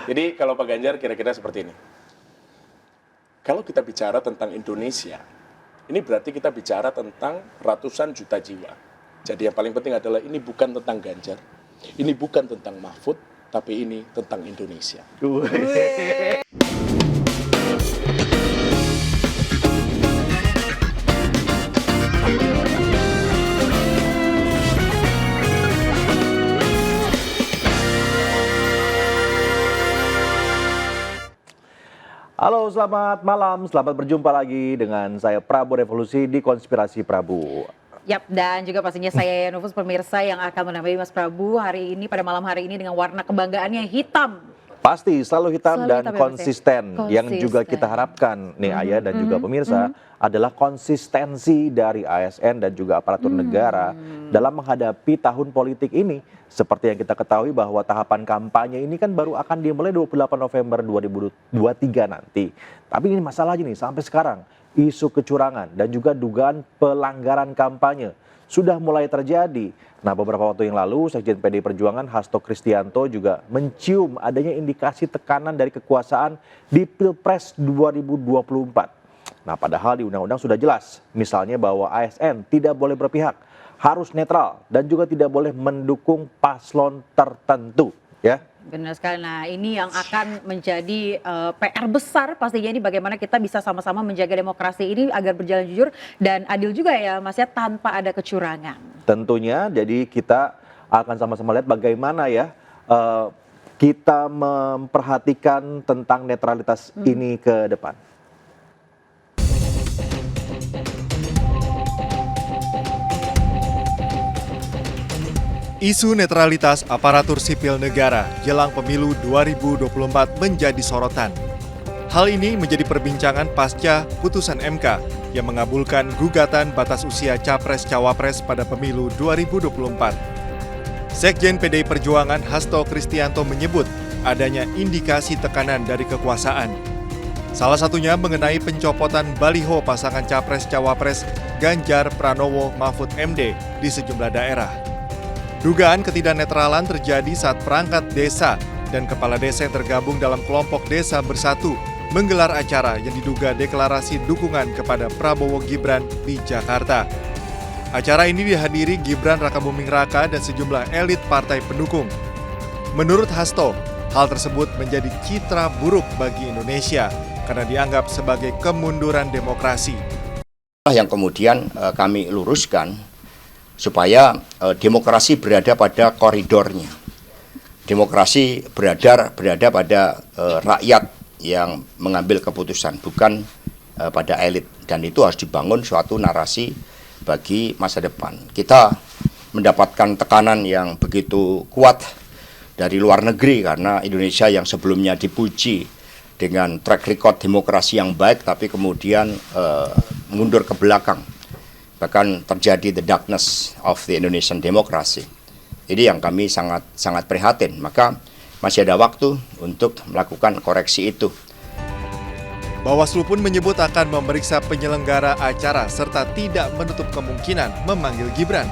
Jadi kalau Pak Ganjar kira-kira seperti ini. Kalau kita bicara tentang Indonesia, ini berarti kita bicara tentang ratusan juta jiwa. Jadi yang paling penting adalah ini bukan tentang Ganjar, ini bukan tentang Mahfud, tapi ini tentang Indonesia. Halo, selamat malam. Selamat berjumpa lagi dengan saya Prabu Revolusi di Konspirasi Prabu. Yap, dan juga pastinya saya Nufus, pemirsa yang akan menemani Mas Prabu hari ini pada malam hari ini dengan warna kebanggaannya hitam. Pasti selalu hitam Selalu dan hitam ya, Mas, ya? konsisten. Yang juga Konsisten. kita harapkan nih Ayah dan juga pemirsa adalah konsistensi dari ASN dan juga aparatur negara dalam menghadapi tahun politik ini. Seperti yang kita ketahui bahwa tahapan kampanye ini kan baru akan dimulai 28 November 2023 nanti. Tapi ini masalahnya nih sampai sekarang isu kecurangan dan juga dugaan pelanggaran kampanye sudah mulai terjadi. Nah, beberapa waktu yang lalu Sekjen PDI Perjuangan Hasto Kristianto juga mencium adanya indikasi tekanan dari kekuasaan di Pilpres 2024. Nah, padahal di undang-undang sudah jelas, misalnya bahwa ASN tidak boleh berpihak, harus netral dan juga tidak boleh mendukung paslon tertentu, ya. Benar sekali. Nah, ini yang akan menjadi PR besar pastinya ini bagaimana kita bisa sama-sama menjaga demokrasi ini agar berjalan jujur dan adil juga ya Mas ya, tanpa ada kecurangan. Tentunya, jadi kita akan sama-sama lihat bagaimana ya kita memperhatikan tentang netralitas ini ke depan. Isu netralitas aparatur sipil negara jelang pemilu 2024 menjadi sorotan. Hal ini menjadi perbincangan pasca putusan MK yang mengabulkan gugatan batas usia Capres-Cawapres pada pemilu 2024. Sekjen PDI Perjuangan Hasto Kristianto menyebut adanya indikasi tekanan dari kekuasaan. Salah satunya mengenai pencopotan baliho pasangan Capres-Cawapres Ganjar Pranowo Mahfud MD di sejumlah daerah. Dugaan ketidaknetralan terjadi saat perangkat desa dan kepala desa yang tergabung dalam kelompok desa bersatu menggelar acara yang diduga deklarasi dukungan kepada Prabowo Gibran di Jakarta. Acara ini dihadiri Gibran Rakabuming Raka dan sejumlah elit partai pendukung. Menurut Hasto, hal tersebut menjadi citra buruk bagi Indonesia karena dianggap sebagai kemunduran demokrasi. Yang kemudian kami luruskan supaya demokrasi berada pada koridornya. Demokrasi berada pada rakyat yang mengambil keputusan, bukan pada elit. Dan itu harus dibangun suatu narasi bagi masa depan. Kita mendapatkan tekanan yang begitu kuat dari luar negeri karena Indonesia yang sebelumnya dipuji dengan track record demokrasi yang baik, tapi kemudian mundur ke belakang. Bahkan terjadi the darkness of the Indonesian democracy. Ini yang kami sangat prihatin. Maka masih ada waktu untuk melakukan koreksi itu. Bawaslu pun menyebut akan memeriksa penyelenggara acara serta tidak menutup kemungkinan memanggil Gibran.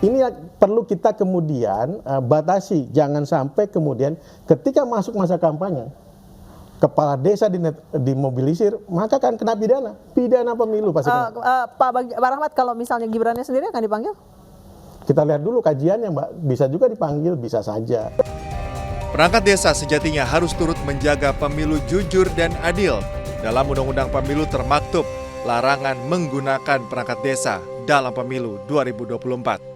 Ini perlu kita kemudian batasi, jangan sampai kemudian ketika masuk masa kampanye kepala desa dimobilisir, maka kan kena pidana pemilu pasti kena. Pak Rahmat, kalau misalnya Gibrannya sendiri akan dipanggil? Kita lihat dulu kajiannya, Mbak. Bisa juga dipanggil, bisa saja. Perangkat desa sejatinya harus turut menjaga pemilu jujur dan adil. Dalam Undang-Undang Pemilu termaktub larangan menggunakan perangkat desa dalam pemilu 2024.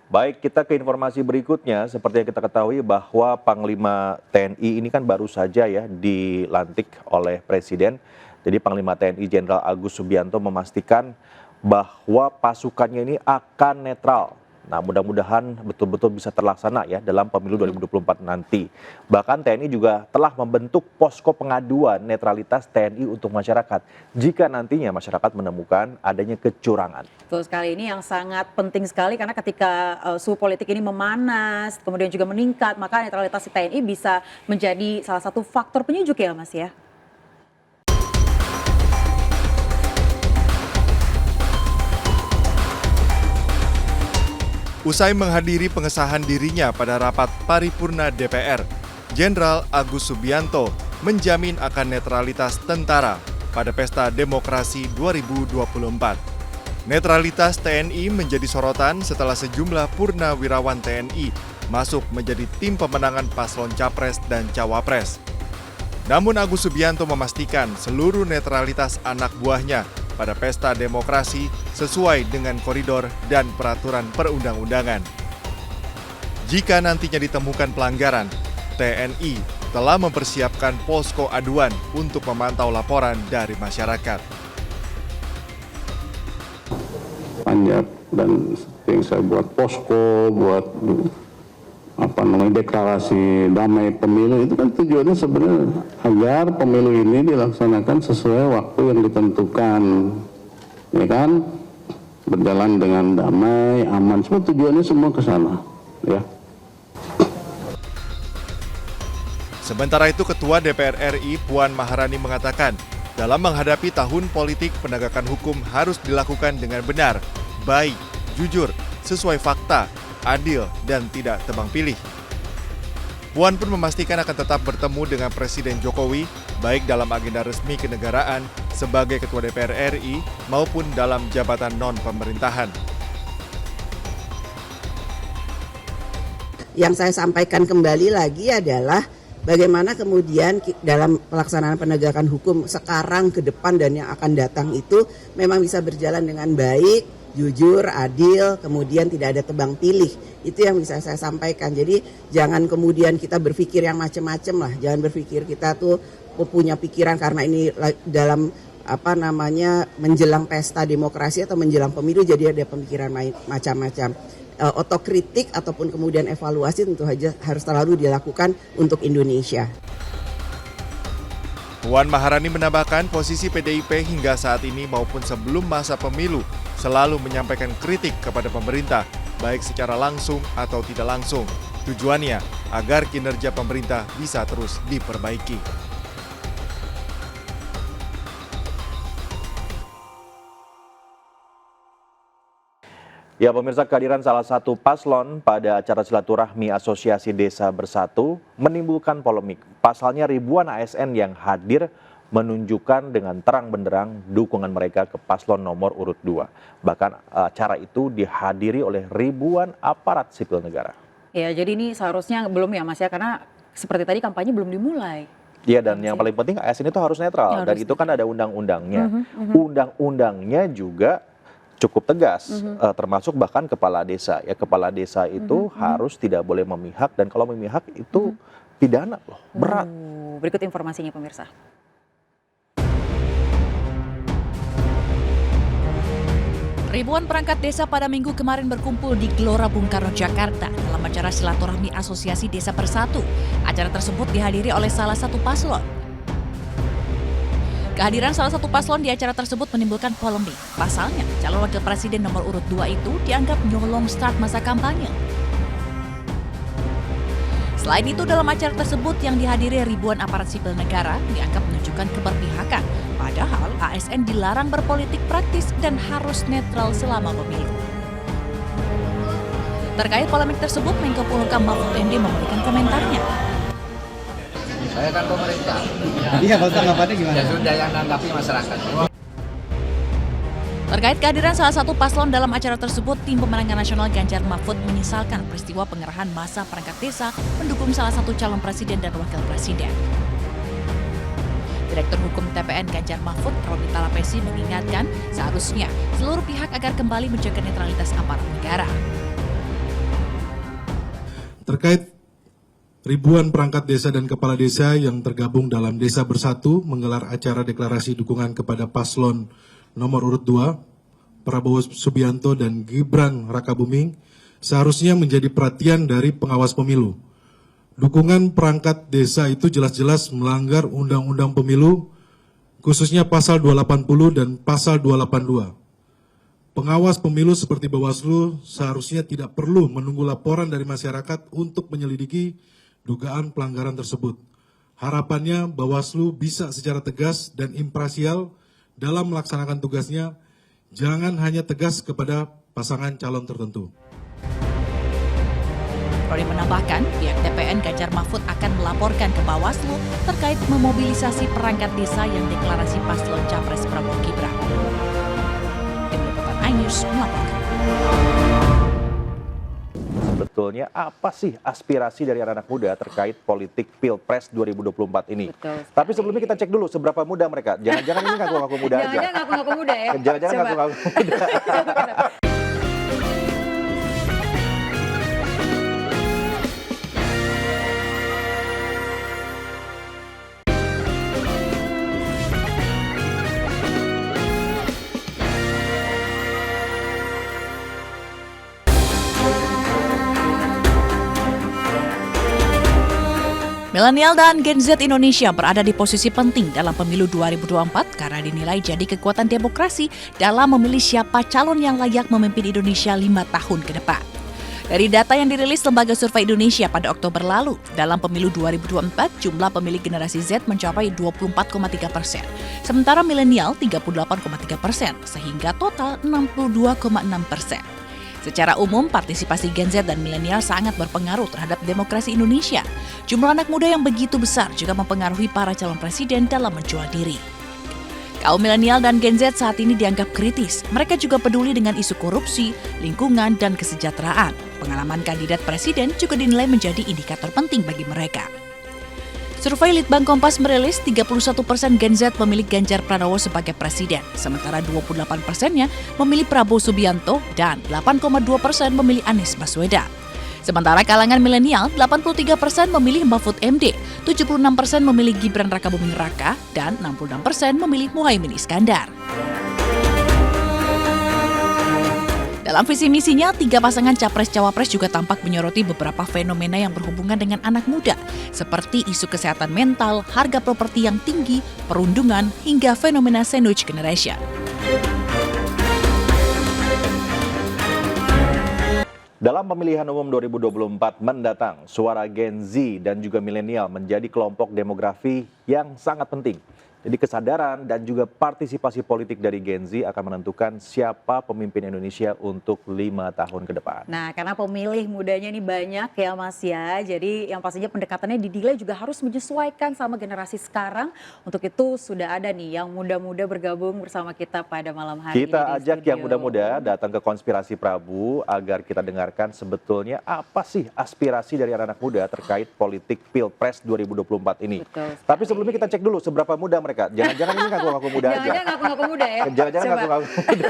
Baik, kita ke informasi berikutnya. Seperti yang kita ketahui bahwa Panglima TNI ini kan baru saja ya dilantik oleh Presiden. Jadi Panglima TNI Jenderal Agus Subianto memastikan bahwa pasukannya ini akan netral. Nah, mudah-mudahan betul-betul bisa terlaksana ya dalam pemilu 2024 nanti. Bahkan TNI juga telah membentuk posko pengaduan netralitas TNI untuk masyarakat jika nantinya masyarakat menemukan adanya kecurangan. Betul sekali, ini yang sangat penting sekali karena ketika suhu politik ini memanas, kemudian juga meningkat, maka netralitas TNI bisa menjadi salah satu faktor penyejuk ya Mas ya. Usai menghadiri pengesahan dirinya pada rapat paripurna DPR, Jenderal Agus Subianto menjamin akan netralitas tentara pada Pesta Demokrasi 2024. Netralitas TNI menjadi sorotan setelah sejumlah purnawirawan TNI masuk menjadi tim pemenangan paslon Capres dan Cawapres. Namun Agus Subianto memastikan seluruh netralitas anak buahnya pada Pesta Demokrasi sesuai dengan koridor dan peraturan perundang-undangan. Jika nantinya ditemukan pelanggaran, TNI telah mempersiapkan posko aduan untuk memantau laporan dari masyarakat. Panjat dan yang saya buat posko, buat deklarasi damai pemilu itu kan tujuannya sebenarnya agar pemilu ini dilaksanakan sesuai waktu yang ditentukan, ya kan, berjalan dengan damai, aman, semua tujuannya semua ke sana, ya. Sementara itu, Ketua DPR RI Puan Maharani mengatakan, dalam menghadapi tahun politik, penegakan hukum harus dilakukan dengan benar, baik, jujur, sesuai fakta, adil, dan tidak tebang pilih. Puan pun memastikan akan tetap bertemu dengan Presiden Jokowi, baik dalam agenda resmi kenegaraan sebagai Ketua DPR RI maupun dalam jabatan non-pemerintahan. Yang saya sampaikan kembali lagi adalah bagaimana kemudian dalam pelaksanaan penegakan hukum sekarang ke depan dan yang akan datang itu memang bisa berjalan dengan baik, jujur, adil, kemudian tidak ada tebang pilih. Itu yang bisa saya sampaikan. Jadi jangan kemudian kita berpikir yang macam-macam lah. Jangan berpikir kita tuh punya pikiran karena ini dalam menjelang pesta demokrasi atau menjelang pemilu jadi ada pemikiran macam-macam. Otokritik ataupun kemudian evaluasi tentu saja harus selalu dilakukan untuk Indonesia. Puan Maharani menambahkan posisi PDIP hingga saat ini maupun sebelum masa pemilu selalu menyampaikan kritik kepada pemerintah, baik secara langsung atau tidak langsung. Tujuannya agar kinerja pemerintah bisa terus diperbaiki. Ya pemirsa, kehadiran salah satu paslon pada acara silaturahmi Asosiasi Desa Bersatu menimbulkan polemik. Pasalnya ribuan ASN yang hadir menunjukkan dengan terang benderang dukungan mereka ke paslon nomor urut 2. Bahkan acara itu dihadiri oleh ribuan aparat sipil negara. Ya, jadi ini seharusnya belum ya Mas ya, karena seperti tadi kampanye belum dimulai. Iya, dan yang paling penting ASN itu harus netral, dan itu kan ada undang-undangnya. Undang-undangnya juga cukup tegas, termasuk bahkan kepala desa. Ya, kepala desa itu harus tidak boleh memihak, dan kalau memihak itu pidana loh, berat. Berikut informasinya pemirsa. Ribuan perangkat desa pada Minggu kemarin berkumpul di Gelora Bung Karno, Jakarta dalam acara silaturahmi Asosiasi Desa Bersatu. Acara tersebut dihadiri oleh salah satu paslon. Kehadiran salah satu paslon di acara tersebut menimbulkan polemik. Pasalnya, calon wakil presiden nomor urut 2 itu dianggap nyolong start masa kampanye. Selain itu, dalam acara tersebut yang dihadiri ribuan aparat sipil negara dianggap menunjukkan keberpihakan. Padahal ASN dilarang berpolitik praktis dan harus netral selama pemilu. Terkait polemik tersebut, Menko Polhukam Mahfud MD memberikan komentarnya. Saya kan pemerintah. Iya, kalau tanggapannya gimana? Ya sudah, yang nanggapi masyarakat. Terkait kehadiran salah satu paslon dalam acara tersebut, Tim Pemenangan Nasional Ganjar Mahfud menyesalkan peristiwa pengerahan massa perangkat desa mendukung salah satu calon presiden dan wakil presiden. Direktur Hukum TPN Ganjar Mahfud, Roni Talapesi, mengingatkan seharusnya seluruh pihak agar kembali menjaga netralitas aparat negara. Terkait ribuan perangkat desa dan kepala desa yang tergabung dalam Desa Bersatu menggelar acara deklarasi dukungan kepada paslon nomor urut 2, Prabowo Subianto dan Gibran Rakabuming, seharusnya menjadi perhatian dari pengawas pemilu. Dukungan perangkat desa itu jelas-jelas melanggar Undang-Undang Pemilu, khususnya Pasal 280 dan Pasal 282. Pengawas pemilu seperti Bawaslu seharusnya tidak perlu menunggu laporan dari masyarakat untuk menyelidiki dugaan pelanggaran tersebut. Harapannya Bawaslu bisa secara tegas dan imparsial dalam melaksanakan tugasnya, jangan hanya tegas kepada pasangan calon tertentu. Imroni menambahkan, pihak TPN Ganjar Mahfud akan melaporkan ke Bawaslu terkait memobilisasi perangkat desa yang deklarasi paslon Capres Prabowo Gibran. Tim Liputan iNews melaporkan. Sebetulnya apa sih aspirasi dari anak-anak muda terkait politik Pilpres 2024 ini? Betul. Tapi sebelumnya kita cek dulu seberapa muda mereka. Jangan-jangan ini ngaku-ngaku muda aja. Jangan-jangan ngaku-ngaku muda ya. Jangan-jangan Coba. ngaku-ngaku muda. Milenial dan Gen Z Indonesia berada di posisi penting dalam pemilu 2024 karena dinilai jadi kekuatan demokrasi dalam memilih siapa calon yang layak memimpin Indonesia 5 tahun ke depan. Dari data yang dirilis Lembaga Survei Indonesia pada Oktober lalu, dalam pemilu 2024 jumlah pemilih generasi Z mencapai 24,3%, sementara milenial 38,3%, sehingga total 62,6%. Secara umum, partisipasi Gen Z dan milenial sangat berpengaruh terhadap demokrasi Indonesia. Jumlah anak muda yang begitu besar juga mempengaruhi para calon presiden dalam menjual diri. Kaum milenial dan Gen Z saat ini dianggap kritis. Mereka juga peduli dengan isu korupsi, lingkungan, dan kesejahteraan. Pengalaman kandidat presiden juga dinilai menjadi indikator penting bagi mereka. Survei Litbang Kompas merilis 31% Gen Z memilih Ganjar Pranowo sebagai presiden, sementara 28%-nya memilih Prabowo Subianto dan 8,2% memilih Anies Baswedan. Sementara kalangan milenial, 83% memilih Mahfud MD, 76% memilih Gibran Rakabuming Raka, dan 66% memilih Muhaimin Iskandar. Dalam visi misinya, 3 pasangan Capres-Cawapres juga tampak menyoroti beberapa fenomena yang berhubungan dengan anak muda, seperti isu kesehatan mental, harga properti yang tinggi, perundungan, hingga fenomena sandwich generation. Dalam pemilihan umum 2024 mendatang, suara Gen Z dan juga milenial menjadi kelompok demografi yang sangat penting. Jadi kesadaran dan juga partisipasi politik dari Gen Z akan menentukan siapa pemimpin Indonesia untuk 5 tahun ke depan. Nah, karena pemilih mudanya ini banyak ya Mas ya, jadi yang pastinya pendekatannya dinilai juga harus menyesuaikan sama generasi sekarang. Untuk itu sudah ada nih yang muda-muda bergabung bersama kita pada malam hari ini. Kita ajak studio. yang muda-muda datang ke Konspirasi Prabu agar kita dengarkan sebetulnya apa sih aspirasi dari anak-anak muda terkait politik Pilpres 2024 ini. Betul. Tapi sebelumnya kita cek dulu seberapa muda mereka. Jangan-jangan ini ngaku-ngaku muda aja. Jangan-jangan ngaku-ngaku muda ya. Jangan-jangan Coba. ngaku-ngaku muda.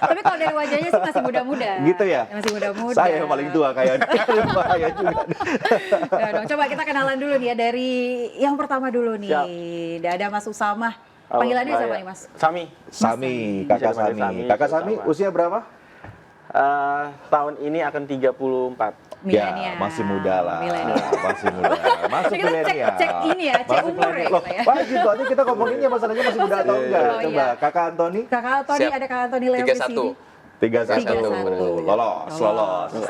Tapi kalau dari wajahnya sih masih muda-muda. Gitu ya? Masih muda-muda. Saya yang paling tua kayaknya. Bahaya juga. Ya dong, coba kita kenalan dulu nih ya dari yang pertama dulu nih. Ada Mas Usama. Panggilannya siapa nih Mas? Sami. Sami, kakak Sami. Kakak Sami usia berapa? Tahun ini akan 34. Milenial. Ya, masih muda lah. Milenial. Masih muda. Masuk Kita milenial. cek ini ya, cek Masuk umur ya milenial. kita ya. Wajib soalnya kita ngomonginnya masalahnya masih muda atau enggak. Oh, Coba, iya. Kakak Antoni. Kakak Antoni, ada Kakak Antoni Leo di sini. 31. Lolos.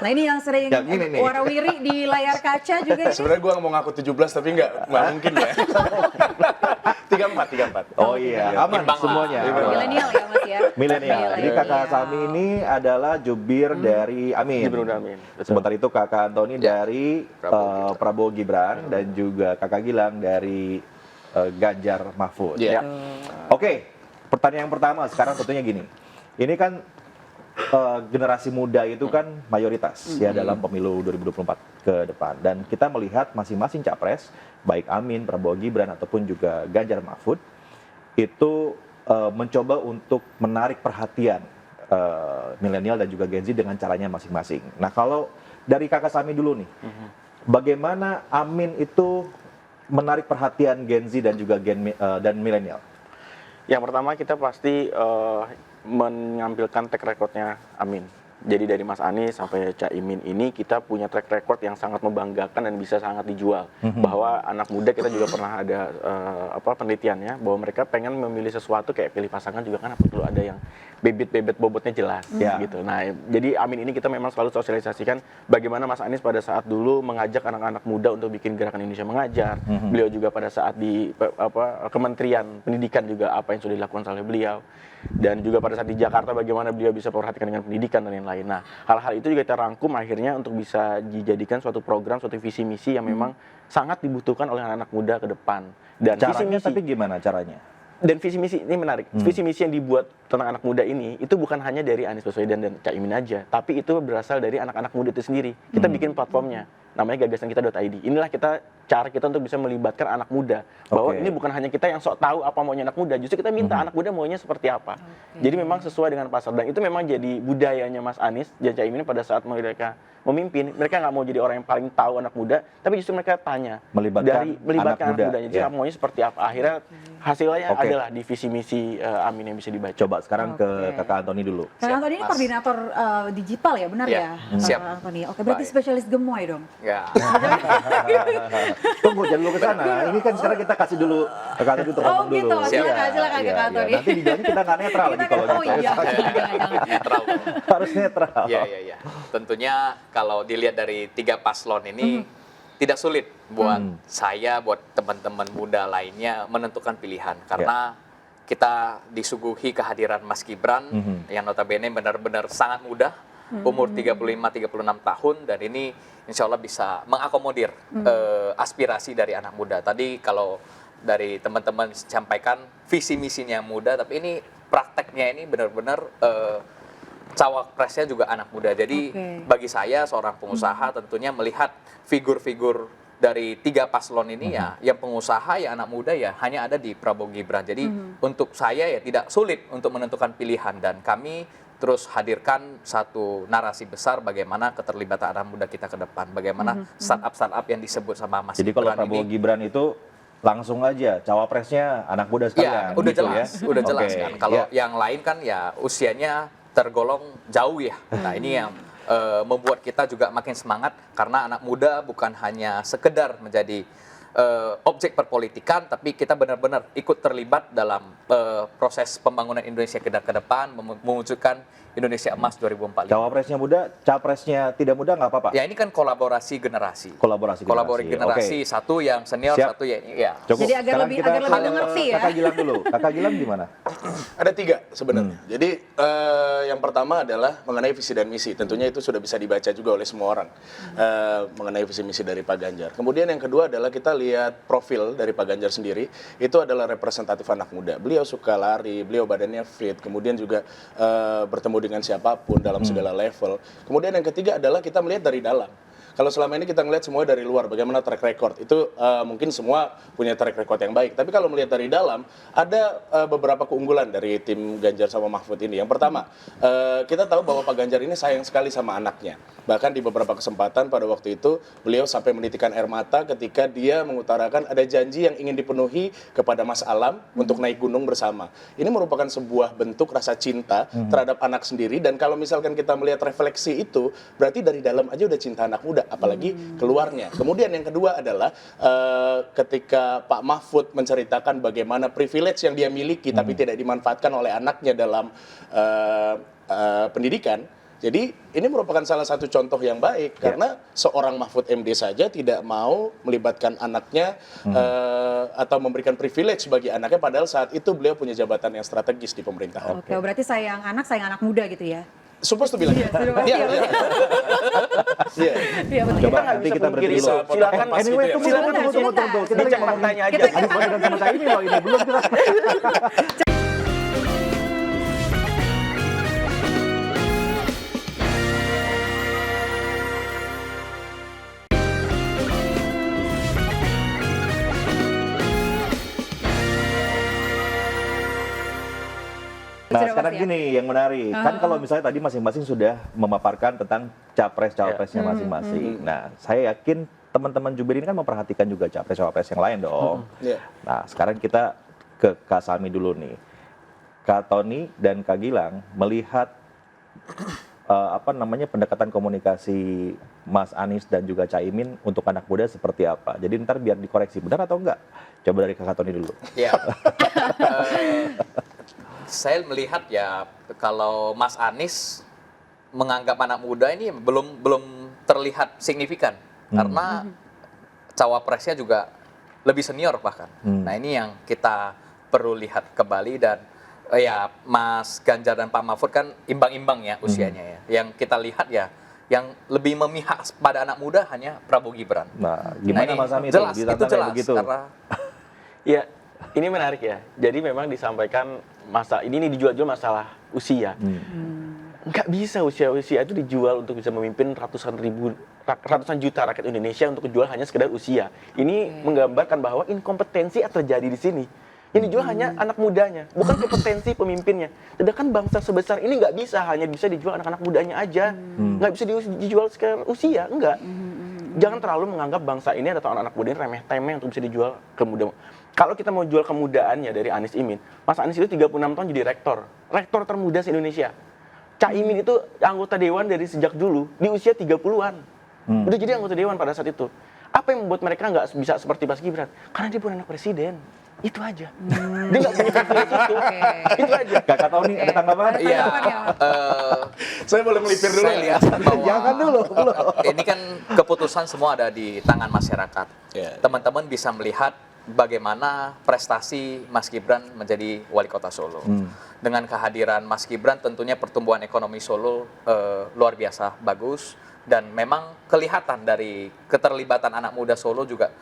Nah ini yang sering Yang ini nih. warawiri di layar kaca juga ini. Sebenarnya gue mau ngaku 17 tapi nggak mungkin ya. 34. Oh iya, aman semuanya. Milenial ya Mas ya. Milenial. Jadi kakak Sami ini adalah jubir dari Amin. Sebentar itu kakak Antoni dari Prabowo Gibran dan juga kakak Gilang dari Ganjar Mahfud. Iya. Oke, pertanyaan yang pertama sekarang tentunya gini. Ini kan generasi muda itu kan mayoritas ya dalam pemilu 2024 ke depan. Dan kita melihat masing-masing capres, baik Amin, Prabowo Gibran ataupun juga Ganjar Mahfud, itu mencoba untuk menarik perhatian milenial dan juga Gen Z dengan caranya masing-masing. Nah kalau dari kakak Sami dulu nih, bagaimana Amin itu menarik perhatian Gen Z dan juga dan milenial? Yang pertama kita pasti mengambilkan track recordnya Amin. Jadi dari Mas Anies sampai Caimin ini kita punya track record yang sangat membanggakan dan bisa sangat dijual. Bahwa anak muda kita juga pernah ada penelitiannya bahwa mereka pengen memilih sesuatu kayak pilih pasangan juga kan perlu ada yang bibit-bibit bobotnya jelas gitu. Nah, jadi Amin ini kita memang selalu sosialisasikan bagaimana Mas Anies pada saat dulu mengajak anak-anak muda untuk bikin Gerakan Indonesia Mengajar. Beliau juga pada saat di Kementerian Pendidikan juga apa yang sudah dilakukan oleh beliau. Dan juga pada saat di Jakarta bagaimana beliau bisa memperhatikan dengan pendidikan dan lain-lain. lain. Nah, hal-hal itu juga kita rangkum akhirnya untuk bisa dijadikan suatu program, suatu visi misi yang memang sangat dibutuhkan oleh anak-anak muda ke depan. Dan Caranya visi misi tapi gimana caranya? dan visi misi ini menarik. Visi misi yang dibuat tentang anak muda ini itu bukan hanya dari Anies Baswedan dan Cak Imin aja, tapi itu berasal dari anak-anak muda itu sendiri. Kita bikin platformnya, namanya gagasankita.id. Inilah cara kita untuk bisa melibatkan anak muda, bahwa ini bukan hanya kita yang sok tahu apa maunya anak muda, justru kita minta anak muda maunya seperti apa. Jadi memang sesuai dengan pasar, dan itu memang jadi budayanya Mas Anies dan Cak Imin pada saat mereka memimpin. Mereka nggak mau jadi orang yang paling tahu anak muda, tapi justru mereka tanya Melibatkan melibatkan anak mudanya. Jadi ya. maunya seperti apa. Akhirnya hasilnya adalah di visi misi Amin yang bisa dibaca. Coba sekarang ke Kakak Antoni dulu. Kakak Antoni ini koordinator digital ya, benar ya? Siap. Kakak Antoni. Oke, berarti spesialis gemoy dong. Ya. Tunggu, jangan dulu ke sana. Ini kan sekarang kita kasih dulu Kakak Antoni untuk ngomong dulu. Oh gitu, silakan Kakak Antoni. Nanti di dalamnya kita nggak netral lagi kalau gitu. Netral. Harus netral. Iya. Tentunya kalau dilihat dari 3 paslon ini tidak sulit buat saya, buat teman-teman muda lainnya menentukan pilihan, karena kita disuguhi kehadiran Mas Gibran yang notabene benar-benar sangat muda, umur 35-36 tahun, dan ini insya Allah bisa mengakomodir aspirasi dari anak muda. Tadi kalau dari teman-teman sampaikan visi misinya muda, tapi ini prakteknya ini benar-benar cawapresnya juga anak muda. Jadi bagi saya seorang pengusaha tentunya melihat figur-figur dari 3 paslon ini ya, yang pengusaha ya anak muda ya hanya ada di Prabowo Gibran. Jadi untuk saya ya tidak sulit untuk menentukan pilihan, dan kami terus hadirkan satu narasi besar bagaimana keterlibatan anak muda kita ke depan, bagaimana startup-startup yang disebut sama Mas Jadi kalau Prabowo Gibran itu langsung aja cawapresnya anak muda sekalian. Ya, udah gitu jelas, ya? udah jelas Oke. kan. Kalau yang lain kan ya usianya tergolong jauh ya. Nah ini yang membuat kita juga makin semangat, karena anak muda bukan hanya sekedar menjadi objek perpolitikan, tapi kita benar-benar ikut terlibat dalam proses pembangunan Indonesia ke depan, mewujudkan Indonesia Emas 2045. Cawapresnya muda, capresnya tidak muda nggak apa-apa? Ya ini kan kolaborasi generasi. Kolaborasi generasi. Satu yang senior, Siap. satu ya. Cukup. Jadi agar lebih mengerti ya. Kakak Gilang dulu. Kakak Gilang gimana? Ada 3 sebenarnya. Jadi yang pertama adalah mengenai visi dan misi. Tentunya itu sudah bisa dibaca juga oleh semua orang mengenai visi misi dari Pak Ganjar. Kemudian yang kedua adalah kita lihat profil dari Pak Ganjar sendiri. Itu adalah representatif anak muda. Beliau suka lari, beliau badannya fit, kemudian juga bertemu dengan siapapun dalam segala level. Kemudian yang ketiga adalah kita melihat dari dalam. Kalau selama ini kita ngelihat semua dari luar, bagaimana track record, itu mungkin semua punya track record yang baik. Tapi kalau melihat dari dalam, ada beberapa keunggulan dari tim Ganjar sama Mahfud ini. Yang pertama, kita tahu bahwa Pak Ganjar ini sayang sekali sama anaknya. Bahkan di beberapa kesempatan pada waktu itu, beliau sampai menitikan air mata ketika dia mengutarakan ada janji yang ingin dipenuhi kepada Mas Alam untuk naik gunung bersama. Ini merupakan sebuah bentuk rasa cinta terhadap anak sendiri, dan kalau misalkan kita melihat refleksi itu, berarti dari dalam aja udah cinta anak muda, apalagi keluarnya. Kemudian yang kedua adalah ketika Pak Mahfud menceritakan bagaimana privilege yang dia miliki tapi tidak dimanfaatkan oleh anaknya dalam pendidikan. Jadi ini merupakan salah satu contoh yang baik, karena seorang Mahfud MD saja tidak mau melibatkan anaknya atau memberikan privilege bagi anaknya, padahal saat itu beliau punya jabatan yang strategis di pemerintahan. Oke, berarti sayang anak muda gitu ya. Supposed to bilang. Iya, betul. Coba nanti kita berhenti dulu. Silakan Mas. Anyway, tunggu. Kita lagi ngomong tanya aja. Anies Baswedan sama Cak Imin loh ini belum kita. Nah sekarang gini yang menarik, kan kalau misalnya tadi masing-masing sudah memaparkan tentang capres-cawapresnya masing-masing. Nah saya yakin teman-teman jubir ini kan memperhatikan juga capres-cawapres yang lain dong. Nah sekarang kita ke Kak Sami dulu nih. Kak Tony dan Kak Gilang melihat pendekatan komunikasi Mas Anies dan juga Caimin untuk anak muda seperti apa? Jadi ntar biar dikoreksi benar atau enggak? Coba dari Kak Tony dulu. Ya. Saya melihat ya kalau Mas Anies menganggap anak muda ini belum terlihat signifikan, karena cawapresnya juga lebih senior bahkan. Nah ini yang kita perlu lihat kembali, dan ya Mas Ganjar dan Pak Mahfud kan imbang-imbang ya usianya ya. Yang kita lihat ya, yang lebih memihak pada anak muda hanya Prabowo Gibran. Nah, gimana ini Mas Ami jelas, itu? itu jelas begitu. karena Ya, ini menarik ya. Jadi memang disampaikan ini dijual-jual masalah usia. Nggak bisa usia itu dijual untuk bisa memimpin ratusan juta rakyat Indonesia untuk dijual hanya sekedar usia. Ini menggambarkan bahwa inkompetensi yang terjadi di sini. Yang dijual hanya anak mudanya, bukan kompetensi pemimpinnya. Sedangkan bangsa sebesar ini nggak bisa dijual anak-anak mudanya aja. Nggak bisa dijual sekedar usia, enggak. Jangan terlalu menganggap bangsa ini atau anak-anak muda ini remeh-temeh untuk bisa dijual ke muda. Kalau kita mau jual kemudaannya dari Anies Imin, Mas Anies itu 36 tahun jadi rektor termuda se-Indonesia. Cak Imin itu anggota dewan dari sejak dulu, di usia 30-an. Udah jadi anggota dewan pada saat itu. Apa yang membuat mereka nggak bisa seperti Mas Gibran? Karena dia bukan anak presiden. Itu aja. Dia nggak punya privilege itu. Itu aja. Kakak Tony ada tanggapan? Iya. Saya boleh melipir dulu. Saya lihat bahwa Jangan dulu. ini kan keputusan semua ada di tangan masyarakat. Teman-teman bisa melihat bagaimana prestasi Mas Gibran menjadi wali kota Solo. Dengan kehadiran Mas Gibran tentunya pertumbuhan ekonomi Solo luar biasa bagus. Dan memang kelihatan dari keterlibatan anak muda Solo juga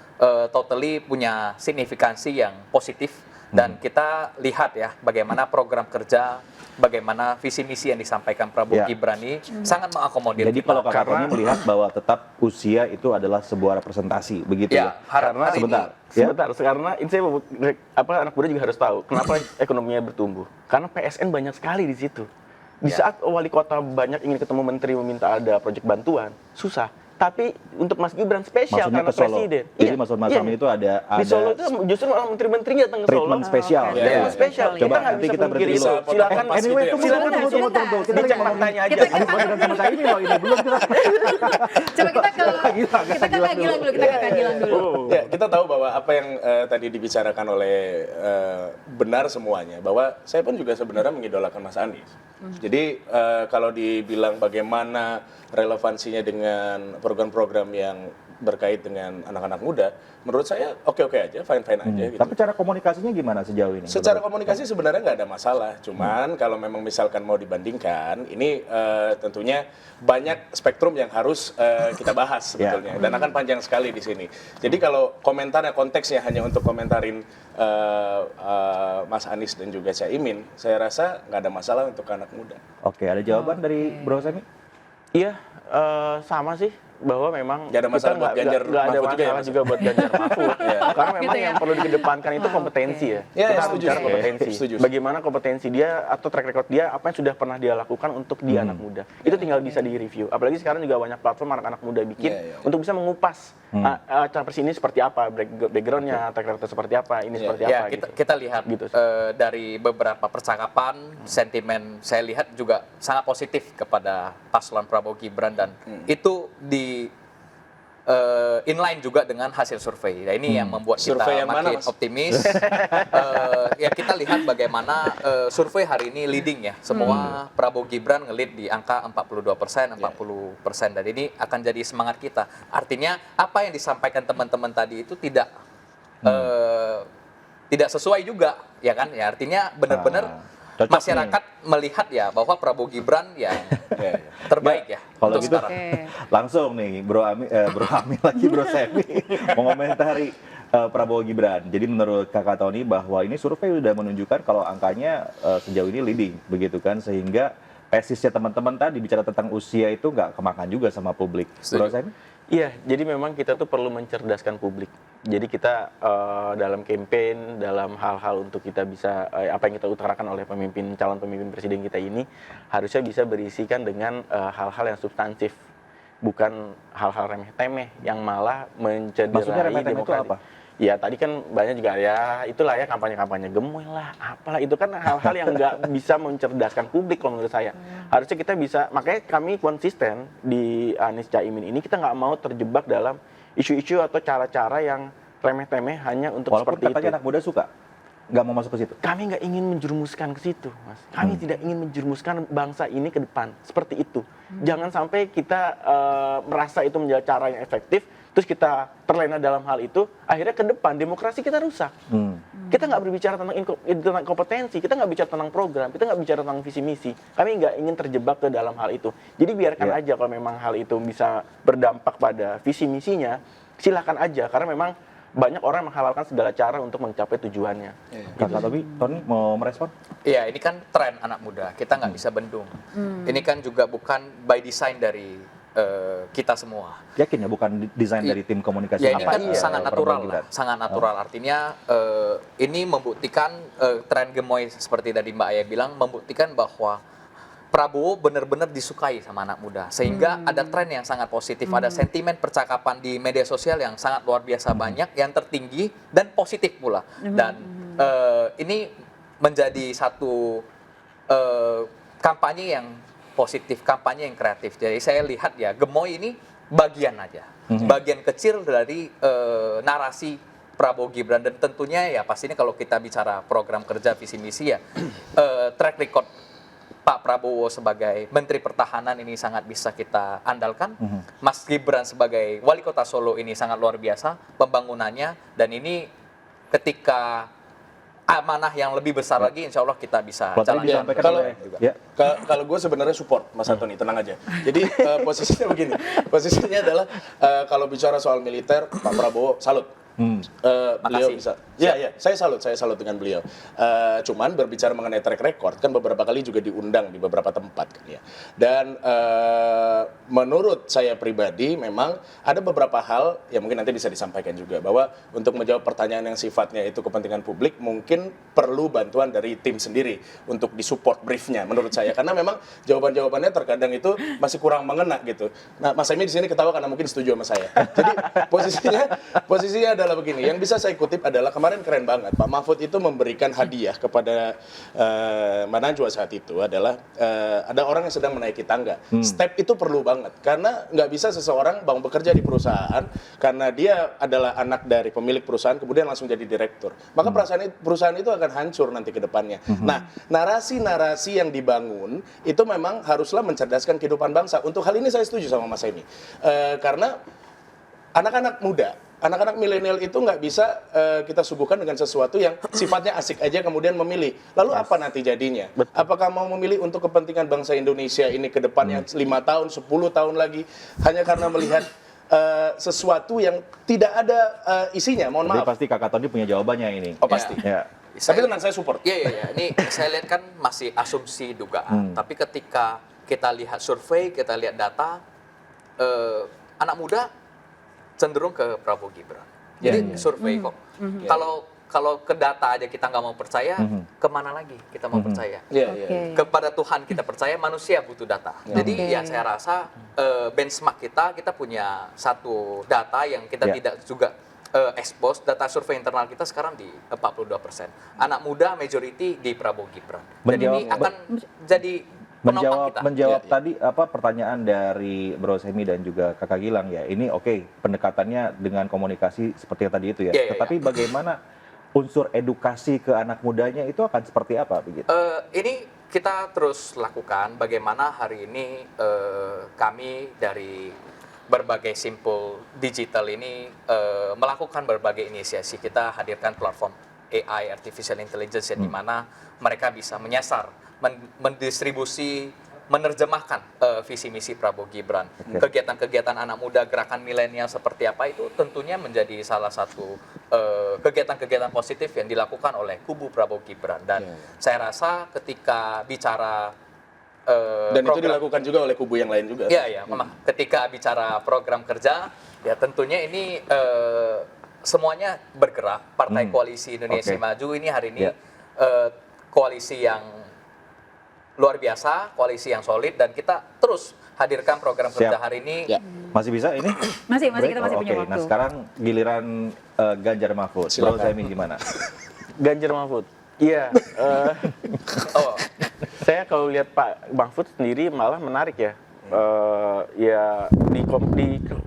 totally punya signifikansi yang positif. Dan kita lihat ya bagaimana program kerja, bagaimana visi misi yang disampaikan Prabowo Gibran ini sangat mengakomodir. Jadi kalau Kakak Tony melihat bahwa tetap usia itu adalah sebuah representasi, begitu ya? Karena sebentar. Karena ini saya anak muda juga harus tahu kenapa ekonominya bertumbuh. Karena PSN banyak sekali di situ. Di saat wali kota banyak ingin ketemu menteri meminta ada proyek bantuan, susah. Tapi untuk Mas Gibran spesial maksudnya karena presiden. Jadi maksud Mas Ami itu ada di Solo itu justru malah menteri-menterinya datang ke Solo. Treatment spesial. Treatment spesial. Coba Kita nanti kita break dulu. Silakan. Anyway, tunggu. Kita dicek faktanya aja. Sama saya ini loh, ini belum kita. Coba kita ke Kak Gilang dulu. Ya, kita tahu bahwa apa yang tadi dibicarakan oleh benar semuanya, bahwa saya pun juga sebenarnya mengidolakan Mas Anies. Jadi kalau dibilang bagaimana relevansinya dengan program-program yang berkait dengan anak-anak muda, menurut saya oke-oke aja, fine-fine aja. Gitu. Tapi cara komunikasinya gimana sejauh ini? Secara komunikasi sebenarnya nggak ada masalah, cuman kalau memang misalkan mau dibandingkan, ini tentunya banyak spektrum yang harus kita bahas sebetulnya, dan akan panjang sekali di sini. Jadi kalau komentarnya konteksnya hanya untuk komentarin Mas Anies dan juga Caimin, saya rasa nggak ada masalah untuk anak muda. Oke, ada jawaban dari Bro Semi? Iya, sama sih. Bahwa memang nggak ada masalah buat Ganjar Mahfud juga buat Ganjar Mahfud. Karena memang yang perlu dikedepankan itu kompetensi ya. Kita harus bicara kompetensi. Bagaimana kompetensi dia atau track record dia, apa yang sudah pernah dia lakukan untuk di anak muda. Itu tinggal bisa di-review. Apalagi sekarang juga banyak platform anak-anak muda bikin untuk bisa mengupas capres ini seperti apa, background-nya, track record seperti apa, ini seperti apa. Kita lihat gitu. Dari beberapa percakapan, sentimen saya lihat juga sangat positif kepada paslon Prabowo Gibran, dan itu inline juga dengan hasil survei. Nah, ini yang membuat kita makin optimis. Ya kita lihat bagaimana survei hari ini leading ya. Semua Prabowo Gibran nge-lead di angka 42%, 40%. Dan ini akan jadi semangat kita. Artinya apa yang disampaikan teman-teman tadi itu tidak sesuai juga, ya kan? Ya artinya benar-benar masyarakat melihat ya bahwa Prabowo Gibran yang terbaik ya. Kalau gitu langsung nih Bro Ami lagi Bro Semi mengomentari Prabowo Gibran. Jadi menurut Kakak Tony bahwa ini survei sudah menunjukkan kalau angkanya sejauh ini leading begitu kan, sehingga tesisnya teman-teman tadi bicara tentang usia itu nggak kemakan juga sama publik. Bro Semi? Iya, jadi memang kita tuh perlu mencerdaskan publik. Jadi kita dalam campaign, dalam hal-hal untuk kita bisa apa yang kita utarakan oleh calon pemimpin presiden kita ini harusnya bisa berisikan dengan hal-hal yang substantif, bukan hal-hal remeh-temeh yang malah mencederai demokrasi. Maksudnya remeh-temeh itu apa? Ya tadi kan banyak juga ya itulah ya kampanye-kampanye gemoy lah, apalah itu kan hal-hal yang nggak bisa mencerdaskan publik kalau menurut saya. Harusnya kita bisa, makanya kami konsisten di Anies Caimin ini kita nggak mau terjebak dalam isu-isu atau cara-cara yang remeh-temeh hanya untuk walaupun seperti itu. Walaupun katanya anak muda suka, nggak mau masuk ke situ. Kami nggak ingin menjerumuskan ke situ, Mas. Kami tidak ingin menjerumuskan bangsa ini ke depan seperti itu. Jangan sampai kita merasa itu menjadi cara yang efektif, terus kita terlena dalam hal itu, akhirnya ke depan demokrasi kita rusak. Kita nggak berbicara tentang kompetensi, kita nggak bicara tentang program, kita nggak bicara tentang visi misi. Kami nggak ingin terjebak ke dalam hal itu. Jadi biarkan aja kalau memang hal itu bisa berdampak pada visi misinya, silahkan aja. Karena memang banyak orang menghalalkan segala cara untuk mencapai tujuannya. Kakak Tony mau merespon? Iya, ini kan tren anak muda, kita nggak bisa bendung. Ini kan juga bukan by design dari kita semua. Yakin ya bukan desain dari tim komunikasi? Ya ini kan sangat natural lah, sangat natural. Artinya ini membuktikan tren gemoy seperti tadi Mbak Aya bilang, membuktikan bahwa Prabowo benar-benar disukai sama anak muda. Sehingga ada tren yang sangat positif, ada sentimen percakapan di media sosial yang sangat luar biasa banyak, yang tertinggi dan positif pula. Dan ini menjadi satu kampanye yang positif, kampanye yang kreatif. Jadi saya lihat ya, gemoy ini bagian aja, bagian kecil dari narasi Prabowo Gibran. Dan tentunya ya pastinya kalau kita bicara program kerja visi misi ya, track record Pak Prabowo sebagai Menteri Pertahanan ini sangat bisa kita andalkan. Mas Gibran sebagai Wali Kota Solo ini sangat luar biasa pembangunannya. Dan ini ketika amanah yang lebih besar lagi, insya Allah kita bisa jalankan. Kalau gue sebenarnya support Mas Antoni, tenang aja. Jadi posisinya begini, posisinya adalah kalau bicara soal militer, Pak Prabowo salut. Beliau bisa. Ya, saya salut dengan beliau. Cuman berbicara mengenai track record kan beberapa kali juga diundang di beberapa tempat kan ya. Dan menurut saya pribadi memang ada beberapa hal yang mungkin nanti bisa disampaikan juga bahwa untuk menjawab pertanyaan yang sifatnya itu kepentingan publik mungkin perlu bantuan dari tim sendiri untuk disupport briefnya menurut saya, karena memang jawaban-jawabannya terkadang itu masih kurang mengena gitu. Nah, Mas Emi di sini ketawa karena mungkin setuju sama saya. Jadi posisinya adalah begini, yang bisa saya kutip adalah kemarin keren banget, Pak Mahfud itu memberikan hadiah kepada Mbak Najwa saat itu adalah ada orang yang sedang menaiki tangga. Step itu perlu banget, karena nggak bisa seseorang bekerja di perusahaan karena dia adalah anak dari pemilik perusahaan kemudian langsung jadi direktur. Maka perusahaan itu akan hancur nanti ke depannya. Nah, narasi-narasi yang dibangun itu memang haruslah mencerdaskan kehidupan bangsa. Untuk hal ini saya setuju sama Mas Emi. Karena anak-anak muda, anak-anak milenial itu nggak bisa kita suguhkan dengan sesuatu yang sifatnya asik aja kemudian memilih. Lalu apa nanti jadinya? Apakah mau memilih untuk kepentingan bangsa Indonesia ini ke depannya 5 tahun, 10 tahun lagi hanya karena melihat sesuatu yang tidak ada isinya? Mohon maaf. Jadi pasti Kakak Tony punya jawabannya ini. Oh pasti. Ya. Tapi tenang, saya support. Iya. Ini saya lihat kan masih asumsi dugaan. Tapi ketika kita lihat survei, kita lihat data, anak muda cenderung ke Prabowo Gibran. Jadi survei kok. Kalau ke data aja kita nggak mau percaya, kemana lagi kita mau percaya? Kepada Tuhan kita percaya, manusia butuh data. Jadi ya saya rasa benchmark kita punya satu data yang kita tidak juga expose. Data survei internal kita sekarang di 42%. Anak muda majority di Prabowo Gibran. Dan ini akan jadi menjawab tadi pertanyaan dari Bro Semi dan juga Kakak Gilang ya. Ini pendekatannya dengan komunikasi seperti yang tadi itu ya. Tetapi bagaimana unsur edukasi ke anak mudanya itu akan seperti apa begitu? Ini kita terus lakukan bagaimana hari ini kami dari berbagai simpul digital ini melakukan berbagai inisiasi. Kita hadirkan platform AI, Artificial Intelligence, yang dimana mereka bisa menyasar, mendistribusi, menerjemahkan visi misi Prabowo Gibran. Kegiatan-kegiatan anak muda, gerakan milenial seperti apa itu tentunya menjadi salah satu kegiatan-kegiatan positif yang dilakukan oleh kubu Prabowo Gibran. Dan saya rasa ketika bicara dan itu dilakukan juga oleh kubu yang lain juga. Iya, memang. Ketika bicara program kerja, ya tentunya ini semuanya bergerak. Partai Koalisi Indonesia Maju ini hari ini koalisi yang luar biasa, koalisi yang solid, dan kita terus hadirkan program kerja hari ini. Masih bisa ini? Masih kita masih punya waktu. Nah sekarang giliran Ganjar Mahfud. Bro Semi gimana? Ganjar Mahfud. Iya. Saya kalau lihat Pak Mahfud sendiri malah menarik ya. Ya di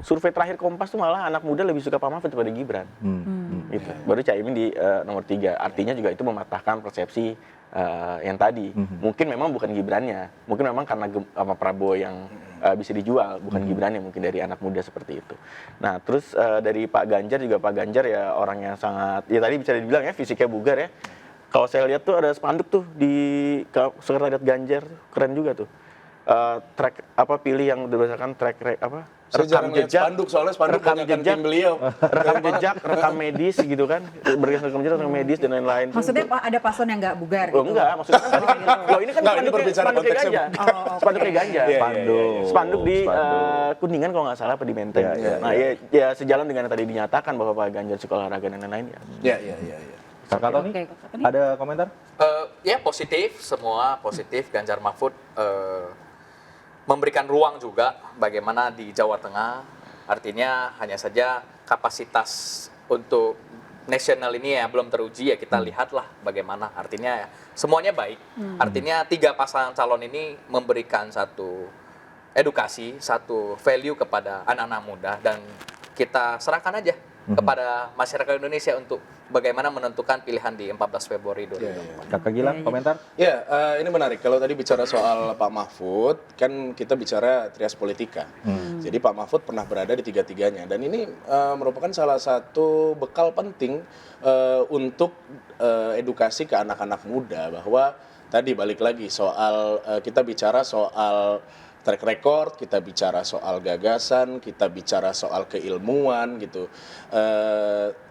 survei terakhir Kompas tuh malah anak muda lebih suka Pak Mahfud daripada Gibran. gitu. Baru Caimin di nomor 3. Artinya juga itu mematahkan persepsi yang tadi. Mungkin memang bukan Gibrannya, mungkin memang karena Prabowo yang bisa dijual, bukan Gibrannya mungkin dari anak muda seperti itu. Nah, terus dari Pak Ganjar juga, Pak Ganjar ya orang yang sangat, ya tadi bisa dibilang ya fisiknya bugar ya. Kalau saya lihat tuh ada spanduk tuh di sekretariat Ganjar, keren juga tuh. Pilih yang berdasarkan rekam jejak, rekam jejak beliau, rekam jejak, rekam medis gitu kan, berdasarkan rekam jejak, rekam medis dan lain-lain. Maksudnya ada paslon yang nggak bugar? Oh enggak, maksudnya kan loh ini kan spanduknya Ganjar, spanduknya Ganjar, spanduk di Kuningan kalau nggak salah apa di Menteng. Nah ya sejalan dengan yang tadi dinyatakan bahwa Pak Ganjar suka olahraga dan lain-lain ya. Iya. Kak Tony, ada komentar? Ya positif, semua positif. Ganjar Mahfud memberikan ruang juga bagaimana di Jawa Tengah. Artinya hanya saja kapasitas untuk nasional ini ya belum teruji ya, kita lihatlah bagaimana. Artinya ya, semuanya baik. Artinya 3 pasangan calon ini memberikan satu edukasi, satu value kepada anak-anak muda dan kita serahkan aja kepada masyarakat Indonesia untuk bagaimana menentukan pilihan di 14 Februari 2024. Kakak Gilang, komentar? Ya, ini menarik. Kalau tadi bicara soal Pak Mahfud, kan kita bicara trias politika. Jadi Pak Mahfud pernah berada di tiga-tiganya. Dan ini merupakan salah satu bekal penting untuk edukasi ke anak-anak muda. Bahwa tadi balik lagi soal, kita bicara soal track record, kita bicara soal gagasan, kita bicara soal keilmuan gitu.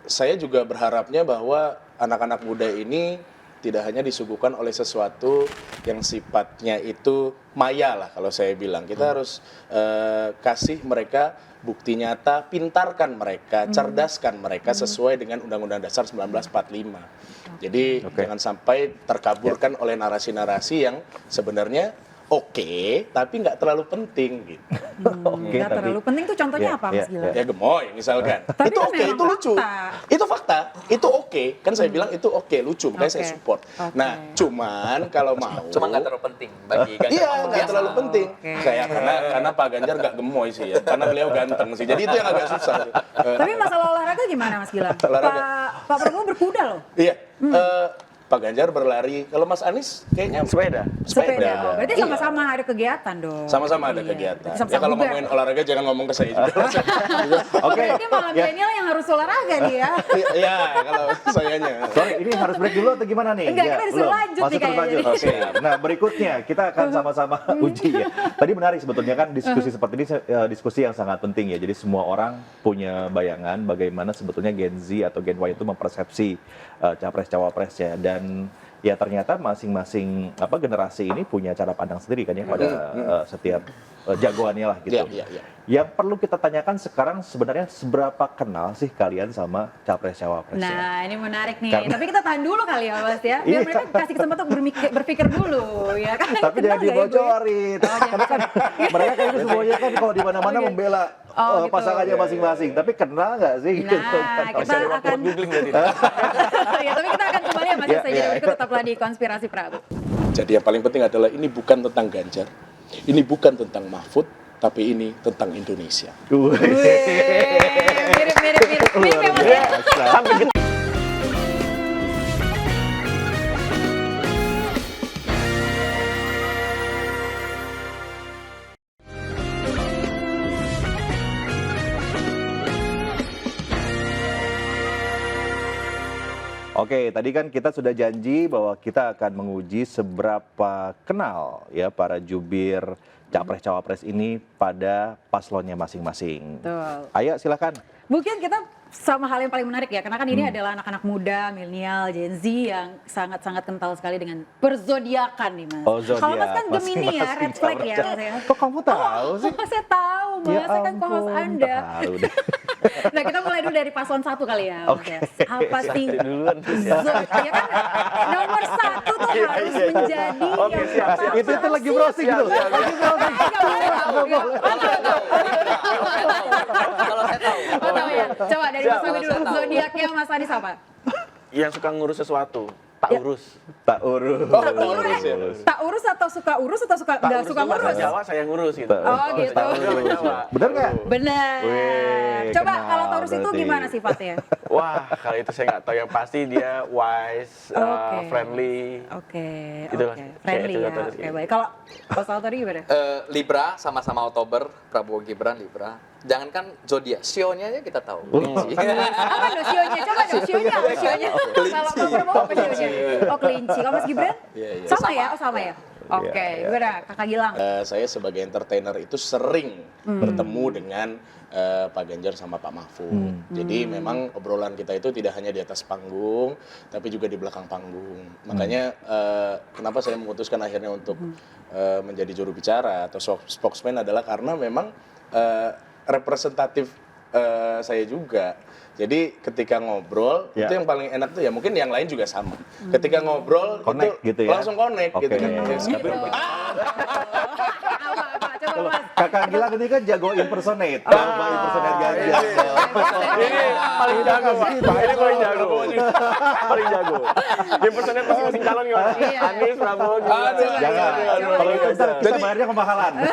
Saya juga berharapnya bahwa anak-anak muda ini tidak hanya disuguhkan oleh sesuatu yang sifatnya itu maya lah kalau saya bilang. Kita harus kasih mereka bukti nyata, pintarkan mereka, cerdaskan mereka sesuai dengan Undang-Undang Dasar 1945. Jadi jangan sampai terkaburkan oleh narasi-narasi yang sebenarnya oke, tapi nggak terlalu penting gitu. Nggak terlalu penting tuh contohnya apa Mas Gilang? Ya gemoy misalkan. Tapi itu kan oke, memang itu lucu. Itu fakta, itu oke. Kan saya bilang itu oke, lucu, makanya saya support. Nah, cuman kalau mau. Cuma nggak terlalu penting bagi Ganjar. Iya, nggak terlalu penting. Kayak karena Pak Ganjar nggak gemoy sih ya, karena beliau ganteng sih. Jadi itu yang agak susah. Tapi masalah olahraga gimana Mas Gilang? Pak Prabowo berkuda loh. Iya. Pak Ganjar berlari, kalau Mas Anies kayaknya sepeda. Oh, berarti sama-sama ada kegiatan dong. Sama-sama ada kegiatan. Ya kalau ngomongin olahraga jangan ngomong ke saya juga. Berarti malah milenial yang harus olahraga nih ya. Iya, kalau sayanya. Sorry, ini harus break dulu atau gimana nih? Enggak, kita disuruh lanjut nih kayaknya. Oke. Nah, berikutnya kita akan sama-sama uji ya. Tadi menarik sebetulnya kan diskusi seperti ini diskusi yang sangat penting ya. Jadi semua orang punya bayangan bagaimana sebetulnya Gen Z atau Gen Y itu mempersepsi capres-cawapresnya, dan ya ternyata masing-masing generasi ini punya cara pandang sendiri kan ya pada setiap jagoannya lah gitu. Yang perlu kita tanyakan sekarang sebenarnya seberapa kenal sih kalian sama capres-cawapresnya? Nah, ini menarik nih. Tapi kita tahan dulu kali ya Mas ya. Biar mereka kasih kesempatan berpikir dulu ya kan. Tapi jangan dibocorin. Karena kan mereka kan itu semuanya kan kalau di mana-mana membela pasangannya masing-masing. Tapi kenal nggak sih? Nah, kita akan googling dari ya, tapi kita akan kembali ya Mas saja berikut, tetaplah di Konspirasi Prabu. Jadi yang paling penting adalah ini bukan tentang Ganjar, ini bukan tentang Mahfud, tapi ini tentang Indonesia. Mirip ya Mas ya. Oke, tadi kan kita sudah janji bahwa kita akan menguji seberapa kenal ya para jubir capres-cawapres ini pada paslonnya masing-masing. Ayo silakan. Mungkin kita sama hal yang paling menarik ya, karena kan ini adalah anak-anak muda, milenial, Gen Z yang sangat-sangat kental sekali dengan perzodiakan nih Mas. Oh, zodiak. Kalau Mas kan Gemini ya, red flag ya Mas ya. Kok kamu tahu sih? Saya tahu Mas, saya kan co-host Anda. Nah, kita mulai dulu dari paslon 1 kali ya Mas ya. Apa sih? Ya kan nomor 1 tuh harus menjadi yang Itu lagi browsing gitu. Lagi browsing. Kalau saya tahu. Coba dari Mas Abi dulu, zodiaknya Mas Anies apa? Yang suka ngurus sesuatu. Tak urus. Tak urus. Oh, tak urus ya. Tak urus atau suka urus atau suka Tak nggak urus suka itu bahasa ngurus? Jawa, saya ngurus gitu. Oh gitu. Tak urus. Bener nggak? Benar. Wih, Coba kenal kalau Taurus itu berarti. gimana sifatnya? Wah, kalau itu saya nggak tahu. Yang pasti dia wise, Oke. friendly. Oke, Itulah, oke. kayak Friendly itu ya. Taurus Oke, gitu. baik. Kalau Mas Altori gimana? Libra sama-sama Oktober, Prabowo Gibran Libra. Jangankan zodiak, sionya aja kita tahu. Kelinci. Apa dong sionya? Coba dong sionya apa sionya? Kalau Pak Prabowo apa sionya? Oh kelinci. Kalau Mas Gibran? Iya, iya. Sama ya? Oh sama ya? Oke, gimana Kakak Gilang? Saya sebagai entertainer itu sering bertemu dengan Pak Ganjar sama Pak Mahfud. Jadi memang obrolan kita itu tidak hanya di atas panggung, tapi juga di belakang panggung. Makanya kenapa saya memutuskan akhirnya untuk menjadi juru bicara atau spokesman adalah karena memang representatif saya juga. Jadi ketika ngobrol itu yang paling enak tuh ya mungkin yang lain juga sama. Ketika ngobrol Connect itu gitu ya? langsung connect gitu kan. Coba Mas. Kakak Gilang ini kan jago impersonate. Coba impersonate Ganjar. Ini paling jago, Pak. Ini paling jago. Paling jago. Impersonate masing-masing calon gimana? Anies, Prabowo, Gibran. Jangan. Kalau itu ntar kita bayarnya kemahalan.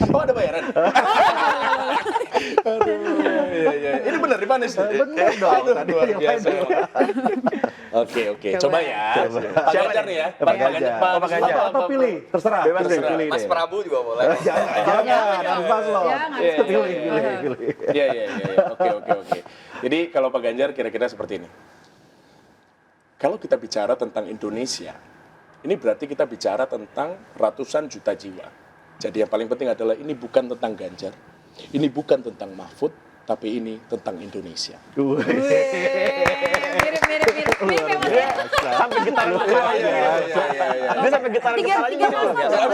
Oh ada bayaran? Aduh, iya. Ini benar di Panis? Bener dong. Tadi luar yang biasa. lain. Oke, coba ya. Pak Ganjar nih ya. Pak Ganjar. Pak Ganjar. Atau pilih, terserah. Bebas, Pilih Mas deh. Prabu juga boleh. Jangan, harus paslon. Jangan. Pilih. Iya. Oke. Jadi kalau Pak Ganjar kira-kira seperti ini. Kalau kita bicara tentang Indonesia, ini berarti kita bicara tentang ratusan juta jiwa. Jadi yang paling penting adalah ini bukan tentang Ganjar, ini bukan tentang Mahfud, tapi ini tentang Indonesia. Mirip ya Mas ya? Sampai getar Dia sampai getar Tiga luar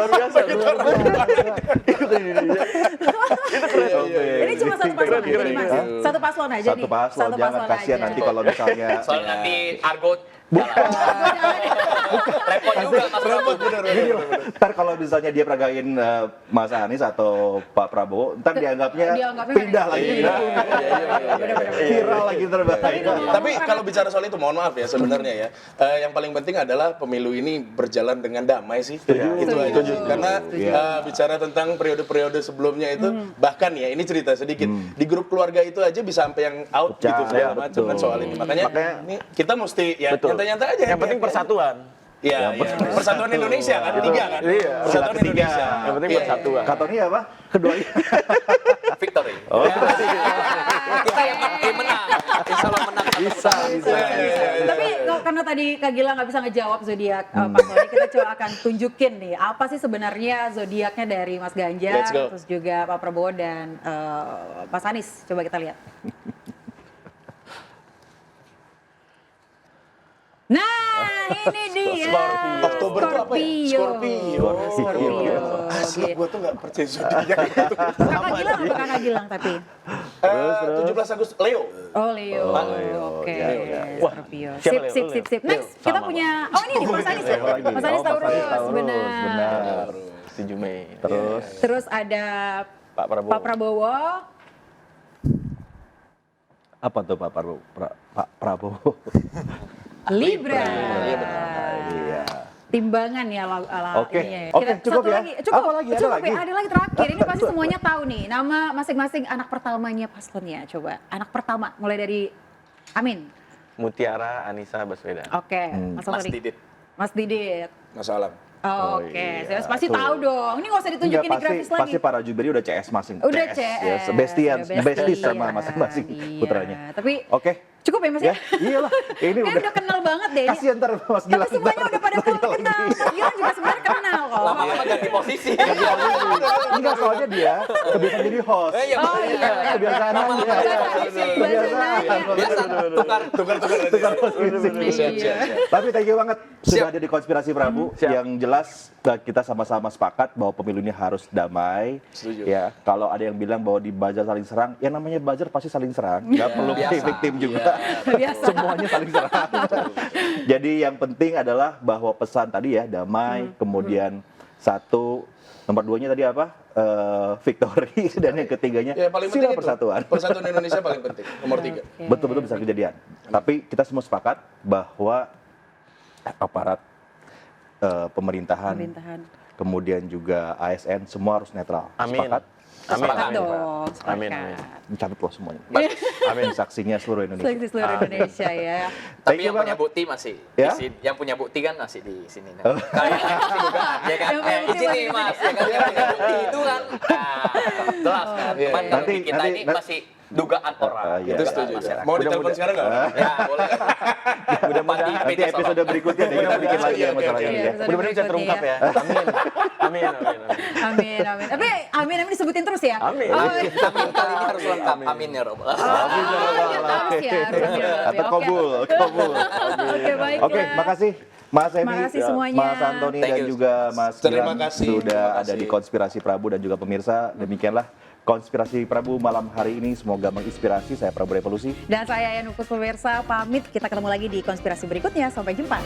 biasa. Ini cuma satu paslon aja nih Mas. Satu paslon aja nih. Satu paslon, jangan kasihan nanti kalau misalnya. Soalnya nanti Argo repot juga Mas Prabu. Gini loh, ntar kalau misalnya dia peragain Mas Anies atau Pak Prabowo, ntar dianggapnya pindah lagi. Viral lagi terbahaya. Tapi kalau bicara soal itu, mohon maaf ya sebenarnya ya. Yang paling penting adalah pemilu ini berjalan dengan damai sih. Itu aja. Karena bicara tentang periode-periode sebelumnya itu, bahkan ya ini cerita sedikit. Di grup keluarga itu aja bisa sampai yang out gitu segala macam kan soal ini. Makanya ini kita mesti ya nyantai-nyantai aja. Yang penting persatuan. Iya. Persatuan Indonesia kan, tiga kan? Iya. Persatuan Indonesia. Yang penting persatuan. Katanya apa? Keduanya. Victory. Kita yang menang. Insya Allah menang. Bisa. Tapi karena tadi Kak Gilang nggak bisa ngejawab zodiak Pak Soni, kita coba akan tunjukin nih apa sih sebenarnya zodiaknya dari Mas Ganjar, Let's go. terus juga Pak Prabowo dan Mas Anies. Coba kita lihat. Nah, ini dia. Oktober itu apa ya? Scorpio. Asli gua tuh nggak percaya zodiak itu. Kakak Gilang apa Kakak Gilang tapi? 17 Agustus Leo. Oh Leo. Oke. Scorpio. Sip. Next, kita punya. Oh ini di Mas Anies ya? Mas Anies Taurus, benar. 7 Mei. Terus ada Pak Prabowo. Pak Prabowo. Apa tuh Pak Prabowo? Pak Prabowo. Libra. Iya. Timbangan ya ala Oke. ininya ya. Oke, cukup satu ya? lagi. Cukup. Apa lagi? Ada Cukup lagi? ya. Ada lagi terakhir. Ini pasti semuanya tahu nih. Nama masing-masing anak pertamanya paslonnya. Coba. Anak pertama mulai dari Amin. Mutiara Anissa Baswedan. Oke. Mas Didit. Mas Didit. Mas Alam. Oke. Saya pasti tahu dong. Ini nggak usah ditunjukin di grafis lagi. Pasti para juberi udah CS masing. Udah CS. Besties sama masing-masing putranya. Tapi Oke. cukup ya Mas ya? Iyalah. Ini udah kenal banget deh. Kasihan ntar Mas Gilang. Tapi semuanya udah pada kenal. Mas Gilang juga sebenarnya kenal kok. Lama-lama ganti posisi. Enggak, soalnya dia kebiasaan jadi host. Oh iya. Kebiasaan aja. Biasa tukar posisi. Tapi thank you banget sudah ada di Konspirasi Prabu. Yang jelas kita sama-sama sepakat bahwa pemilu ini harus damai. Setuju. Ya, kalau ada yang bilang bahwa di buzzer saling serang, ya namanya buzzer pasti saling serang. Nggak perlu victim juga. Semuanya saling serang. Jadi yang penting adalah bahwa pesan tadi ya damai, kemudian satu, nomor duanya tadi apa? victory dan yang ketiganya Ya, paling sila penting itu. persatuan. Persatuan Indonesia paling penting, nomor 3. Betul-betul bisa kejadian. Tapi kita semua sepakat bahwa aparat pemerintahan, kemudian juga ASN semua harus netral. Amin. Sepakat? Sepakat dong. Amin. Mencatat loh semuanya. Amin. Saksinya seluruh Indonesia. Saksi seluruh Indonesia ya. Tapi yang punya bukti masih Ya? di sini. Yang punya bukti kan masih di sini. Kayaknya masih dugaan, ya kan? Yang punya bukti Izin nih masih Mas, ya kan? Yang punya bukti itu kan, jelas kan? Cuman kalau di kita ini masih dugaan orang. Iya. Itu setuju. Mau ditelepon sekarang nggak? Ya, boleh. Mudah-mudahan nanti episode berikutnya deh kita bikin lagi ya masalah ini ya. Mudah-mudahan bisa terungkap ya. Amin. Amin. Tapi amin disebutin terus ya. Amin. Oh, Amin kali ini harus lengkap. Amin ya Rob. Amin ya Rabbal harus ya, harus amin ya Rabbal. Atau kabul. Oke, baiklah. Oke, makasih Mas Emi, Makasih semuanya. Mas Antoni Thank dan you. juga Mas Terima Gilang kasih. sudah Terima ada kasih. di Konspirasi Prabu dan juga pemirsa. Demikianlah Konspirasi Prabu malam hari ini, semoga menginspirasi. Saya Prabu Revolusi. Dan saya Yanukut pemirsa pamit, kita ketemu lagi di konspirasi berikutnya. Sampai jumpa.